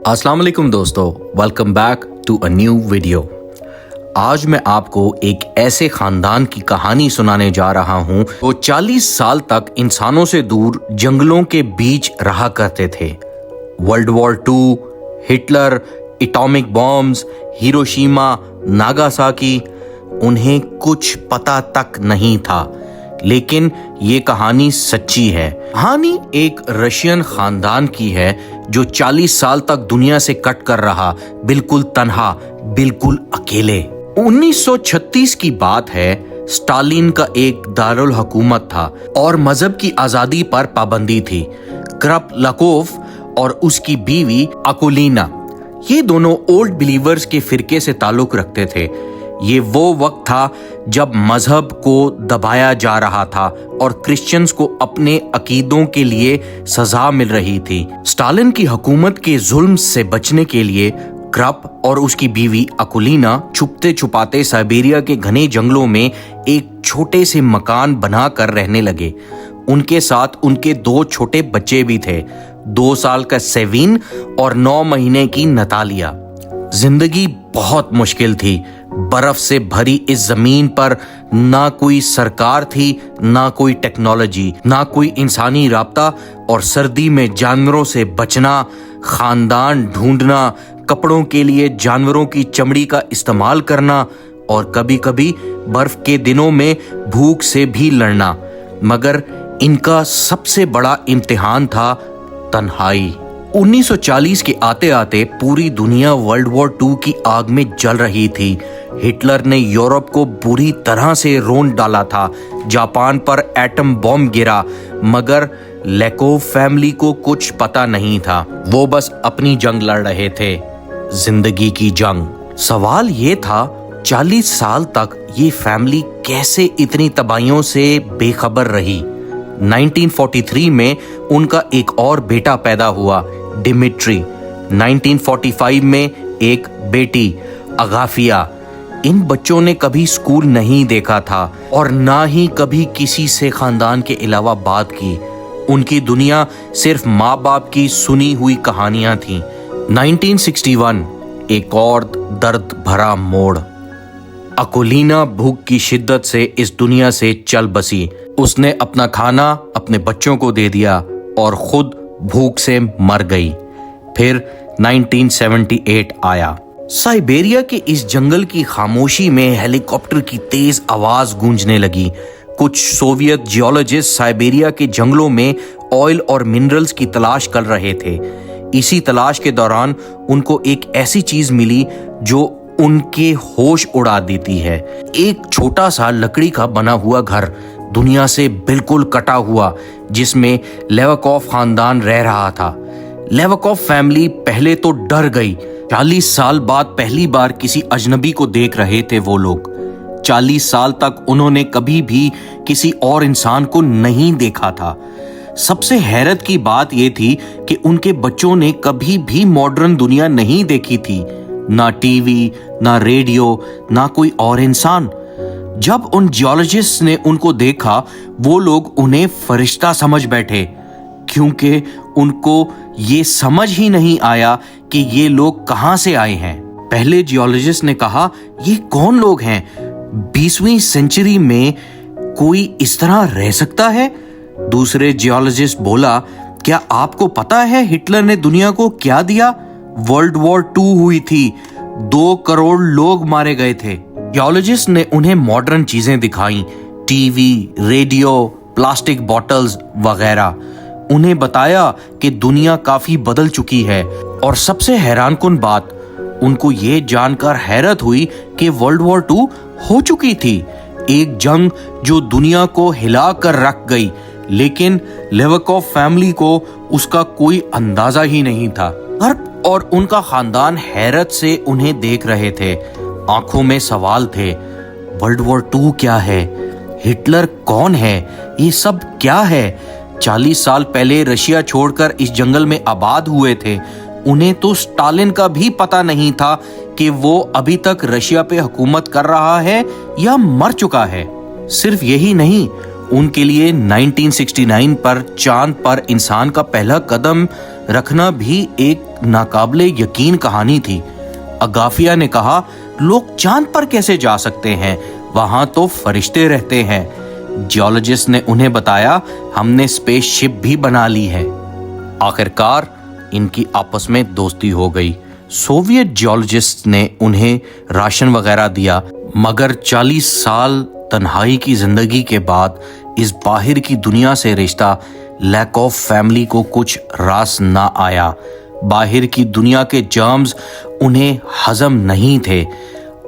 अस्सलाम वालेकुम दोस्तों, welcome back to a new video. आज मैं आपको एक ऐसे खानदान की कहानी सुनाने जा रहा हूं जो 40 साल तक इंसानों से दूर जंगलों के बीच रहा करते थे। World war 2, Hitler, atomic bombs, Hiroshima, Nagasaki, उन्हें कुछ पता तक नहीं था, लेकिन ये कहानी सच्ची है। कहानी एक रशियन खानदान की है जो 40 साल तक दुनिया से कट कर रहा, बिल्कुल तन्हा, बिल्कुल अकेले। 1936 की बात है। स्टालिन का एक दारुल हुकूमत था और मजहब की आजादी पर पाबंदी थी। क्रपलाकोव और उसकी बीवी अकुलीना, ये दोनों ओल्ड बिलीवर्स के फिरके से ताल्लुक रखते थे। ये वो वक्त था जब मजहब को दबाया जा रहा था और क्रिश्चियंस को अपने अकीदों के लिए सजा मिल रही थी। स्टालिन की हुकूमत के जुल्म से बचने के लिए क्रप और उसकी बीवी अकुलीना छुपते छुपाते साइबेरिया के घने जंगलों में एक छोटे से मकान बनाकर रहने लगे। उनके साथ उनके 2 छोटे बच्चे भी थे, 2 साल का सेविन और 9 महीने की नतालिया। जिंदगी बहुत मुश्किल थी। बर्फ से भरी इस जमीन पर ना कोई सरकार थी, ना कोई टेक्नोलॉजी, ना कोई इंसानी राब्ता, और सर्दी में जानवरों से बचना, खानदान ढूंढना, कपड़ों के लिए जानवरों की चमड़ी का इस्तेमाल करना और कभी कभी बर्फ के दिनों में भूख से भी लड़ना। मगर इनका सबसे बड़ा इम्तिहान था तन्हाई। 1940 के आते आते पूरी दुनिया वर्ल्ड वॉर 2 की आग में जल रही थी। हिटलर ने यूरोप को बुरी तरह से रोन डाला था। जापान पर एटम बॉम्ब गिरा, मगर लेकोव फैमिली को कुछ पता नहीं था। वो बस अपनी जंग लड़ रहे थे, जिंदगी की जंग। सवाल ये था, 40 साल तक ये फैमिली कैसे इतनी तबाहियों से बेखबर रही। 1943 में उनका एक और बेटा पैदा हुआ, डिमिट्री। 1945 में एक बेटी, अगाफिया। इन बच्चों ने कभी स्कूल नहीं देखा था और ना ही कभी किसी से खानदान के अलावा बात की। उनकी दुनिया सिर्फ माँ बाप की सुनी हुई कहानियां थीं। 1961, एक और दर्द भरा मोड़। अकुलीना भूख की शिद्दत से इस दुनिया से चल बसी। उसने अपना खाना अपने बच्चों को दे दिया और खुद भूख से मर गई। फिर 1978 आया। साइबेरिया के इस जंगल की खामोशी में हेलीकॉप्टर की तेज आवाज गूंजने लगी। कुछ सोवियत जियोलॉजिस्ट साइबेरिया के जंगलों में ऑयल और मिनरल्स की तलाश कर रहे थे। इसी तलाश के दौरान उनको एक ऐसी चीज मिली जो उनके होश उड़ा देती है। एक छोटा सा लकड़ी का बना हुआ घर, दुनिया से बिल्कुल कटा हुआ, जिसमें लेवाकोव खानदान रह रहा था। लेवाकोव फैमिली पहले तो डर गई। 40 साल बाद पहली बार किसी अजनबी को देख रहे थे वो लोग। 40 साल तक उन्होंने कभी भी किसी और इंसान को नहीं देखा था। सबसे हैरत की बात यह थी कि उनके बच्चों ने कभी भी मॉडर्न दुनिया नहीं देखी थी, ना टीवी, ना रेडियो, ना कोई और इंसान। जब उन जियोलॉजिस्ट ने उनको देखा, वो लोग उन्हें फरिश्ता समझ बैठे, क्योंकि उनको ये समझ ही नहीं आया कि ये लोग कहां से आए हैं। पहले जियोलॉजिस्ट ने कहा, ये कौन लोग हैं? 20वीं सेंचुरी में कोई इस तरह रह सकता है? दूसरे जियोलॉजिस्ट बोला, क्या आपको पता है हिटलर ने दुनिया को क्या दिया? वर्ल्ड वॉर 2 हुई थी, 2 करोड़ लोग मारे गए थे। जियोलॉजिस्ट ने उन्हें मॉडर्न चीजें दिखाई, टीवी, रेडियो, प्लास्टिक बॉटल्स वगैरह। उन्हें बताया कि दुनिया काफी बदल चुकी है। और सबसे हैरानकुन बात, उनको ये जानकर हैरत हुई कि वर्ल्ड वॉर 2 हो चुकी थी। एक जंग जो दुनिया को हिला कर रख गई, लेकिन लेवाकोव फैमिली को उसका कोई अंदाजा ही नहीं था। कर्प और उनका खानदान हैरत से उन्हें देख रहे थे। आंखों में सवाल थे, वर्ल्ड वॉर 2 क्या है? हिटलर कौन है? ये सब क्या है? 40 साल पहले रशिया छोड़कर इस जंगल में आबाद हुए थे। उन्हें तो स्टालिन का भी पता नहीं था कि वो अभी तक रशिया पे हुकूमत कर रहा है या मर चुका है। सिर्फ यही नहीं, उनके लिए 1969 पर चांद पर इंसान का पहला कदम रखना भी एक नाकाबिले यकीन कहानी थी। अगाफिया ने कहा, लोग चांद पर कैसे जा सकते हैं, वहां तो फरिश्ते रहते हैं। जियोलॉजिस्ट ने उन्हें बताया, हमने स्पेसशिप भी बना ली है। आखिरकार इनकी आपस में दोस्ती हो गई। सोवियत जियोलॉजिस्ट ने उन्हें राशन वगैरह दिया, मगर 40 साल तन्हाई की जिंदगी के बाद इस बाहर की दुनिया से रिश्ता लैक ऑफ फैमिली को कुछ रास ना आया। बाहर की दुनिया के जर्म्स उन्हें हजम नहीं थे।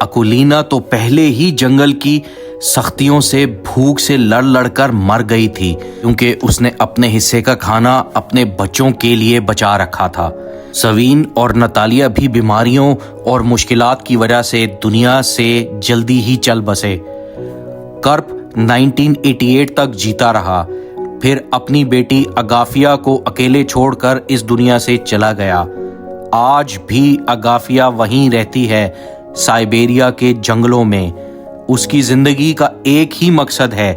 अकुलीना तो पहले ही जंगल की सख्तियों से भूख से लड़ कर मर गई थी, क्योंकि उसने अपने हिस्से का खाना अपने बच्चों के लिए बचा रखा था। सवीन और नतालिया भी बीमारियों और मुश्किलात की वजह से दुनिया से जल्दी ही चल बसे। कर्प 1988 तक जीता रहा, फिर अपनी बेटी अगाफिया को अकेले छोड़कर इस दुनिया से चला गया। आज भी अगाफिया वहीं रहती है, साइबेरिया के जंगलों में। उसकी जिंदगी का एक ही मकसद है,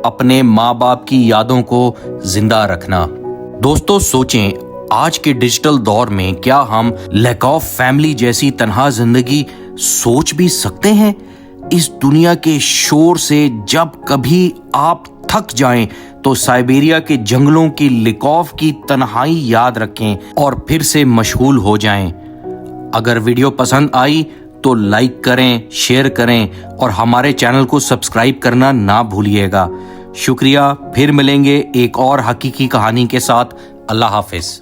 अपने माँ बाप की यादों को जिंदा रखना। दोस्तों सोचें, आज के डिजिटल दौर में क्या हम लैक ऑफ फैमिली जैसी तन्हा जिंदगी सोच भी सकते हैं? इस दुनिया के शोर से जब कभी आप थक जाएं तो साइबेरिया के जंगलों की लिकॉफ की तन्हाई याद रखें और फिर से मशगूल हो जाएं। अगर वीडियो पसंद आई तो लाइक करें, शेयर करें और हमारे चैनल को सब्सक्राइब करना ना भूलिएगा। शुक्रिया, फिर मिलेंगे एक और हकीकी कहानी के साथ। अल्लाह हाफिज।